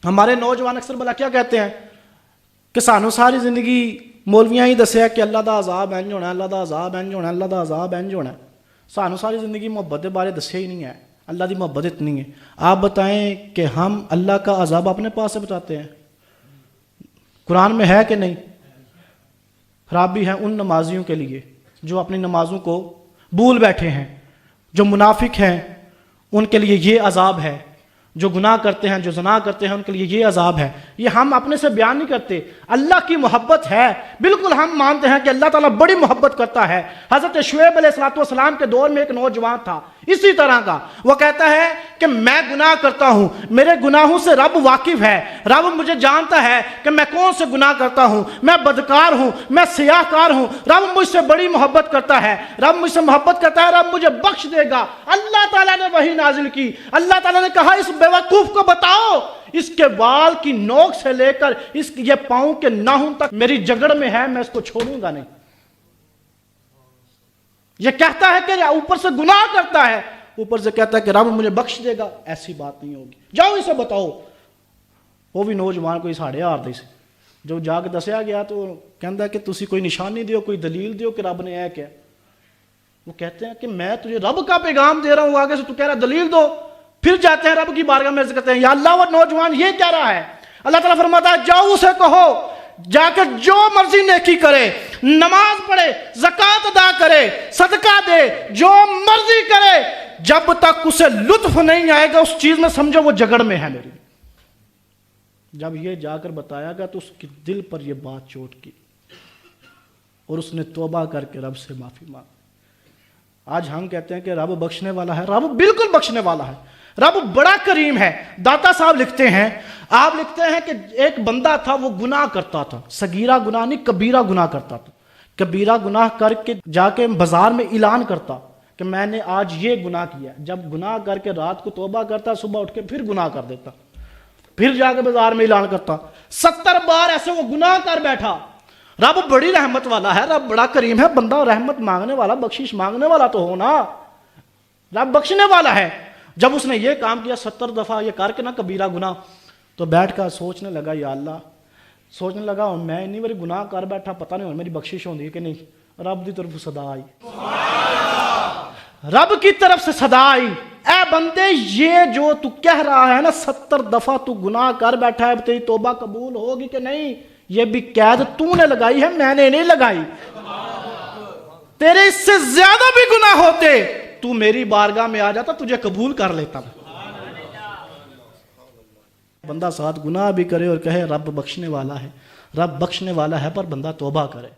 ہمارے نوجوان اکثر بلا کیا کہتے ہیں کہ سانو ساری زندگی مولویاں ہی دسیا کہ اللہ دا عذاب انج ہونا، اللہ دا عذاب انج ہونا، اللہ دا عذاب انج ہونا. سانو ساری زندگی محبت کے بارے دسیا ہی نہیں ہے. اللہ دی محبت اتنی ہے. آپ بتائیں کہ ہم اللہ کا عذاب اپنے پاس سے بتاتے ہیں؟ قرآن میں ہے کہ نہیں؟ خرابی ہے ان نمازیوں کے لیے جو اپنی نمازوں کو بھول بیٹھے ہیں، جو منافق ہیں ان کے لیے یہ عذاب ہے، جو گناہ کرتے ہیں، جو زنا کرتے ہیں ان کے لیے یہ عذاب ہے. یہ ہم اپنے سے بیان نہیں کرتے. اللہ کی محبت ہے، بالکل ہم مانتے ہیں کہ اللہ تعالیٰ بڑی محبت کرتا ہے. حضرت شعیب علیہ السلام کے دور میں ایک نوجوان تھا اسی طرح کا. وہ کہتا ہے کہ میں گناہ کرتا ہوں، میرے گناہوں سے رب واقف ہے، رب مجھے جانتا ہے کہ میں کون سے گناہ کرتا ہوں، میں بدکار ہوں، میں سیاہ کار ہوں، رب مجھ سے بڑی محبت کرتا ہے، رب مجھ سے محبت کرتا ہے، رب مجھے بخش دے گا. اللہ تعالیٰ نے وحی نازل کی. اللہ تعالیٰ نے کہا اس بیوقوف کو بتاؤ اس کے بال کی نوک سے لے کر یہ پاؤں کے ناخن تک میری جگڑ میں ہے، میں اس کو چھوڑوں گا نہیں. یہ کہتا ہے کہ اوپر سے گناہ کرتا ہے، اوپر سے کہتا ہے کہ رب مجھے بخش دے گا. ایسی بات نہیں ہوگی، جاؤ اسے بتاؤ. وہ بھی نوجوان کوئی ساڑھے آر دی سے جو جا کے دسیا گیا تو کہتا ہے کہ تسی کوئی نشانی دیو، کوئی دلیل دیو کہ رب نے اے کیا. وہ کہتے ہیں کہ میں تجھے رب کا پیغام دے رہا ہوں، آگے سے تو کہہ رہا دلیل دو. پھر جاتے ہیں رب کی بارگاہ میں عرض کرتے ہیں یا اللہ، وہ نوجوان یہ کہہ رہا ہے. اللہ تعالیٰ فرماتا ہے جاؤ اسے کہو جا کے جو مرضی نیکی کرے، نماز پڑھے، زکوٰۃ ادا کرے، صدقہ دے، جو مرضی کرے، جب تک اسے لطف نہیں آئے گا اس چیز میں سمجھو وہ جگڑ میں ہے میری. جب یہ جا کر بتایا گیا تو اس کے دل پر یہ بات چوٹ کی اور اس نے توبہ کر کے رب سے معافی مانگی. آج ہم کہتے ہیں کہ رب بخشنے والا ہے. رب بالکل بخشنے والا ہے، رب بڑا کریم ہے. داتا صاحب لکھتے ہیں، آپ لکھتے ہیں کہ ایک بندہ تھا وہ گناہ کرتا تھا، صغیرہ گناہ نہیں کبیرہ گناہ کرتا تھا. کبیرہ گناہ کر کے جا کے بازار میں اعلان کرتا کہ میں نے آج یہ گناہ کیا. جب گناہ کر کے رات کو توبہ کرتا، صبح اٹھ کے پھر گناہ کر دیتا، پھر جا کے بازار میں اعلان کرتا. 70 بار ایسے وہ گناہ کر بیٹھا. رب بڑی رحمت والا ہے، رب بڑا کریم ہے. بندہ رحمت مانگنے والا، بخشش مانگنے والا تو ہونا، رب بخشنے والا ہے. جب اس نے یہ کام کیا 70 دفعہ یہ کر کے نا کبیرہ گناہ، تو بیٹھ کر سوچنے لگا یا اللہ، سوچنے لگا میں انی باری گناہ کر بیٹھا، پتہ نہیں میری بخشش ہوندی ہے کہ نہیں. رب دی طرف صدا آئی، رب کی طرف سے صدا آئی، اے بندے یہ جو تو کہہ رہا ہے نا 70 دفعہ تو گناہ کر بیٹھا ہے، تیری توبہ قبول ہوگی کہ نہیں؟ یہ بھی قید تو نے لگائی ہے، میں نے نہیں لگائی. تیرے اس سے زیادہ بھی گناہ ہوتے تو میری بارگاہ میں آ جاتا، تجھے قبول کر لیتا. بندہ ساتھ گناہ بھی کرے اور کہے رب بخشنے والا ہے، رب بخشنے والا ہے، پر بندہ توبہ کرے.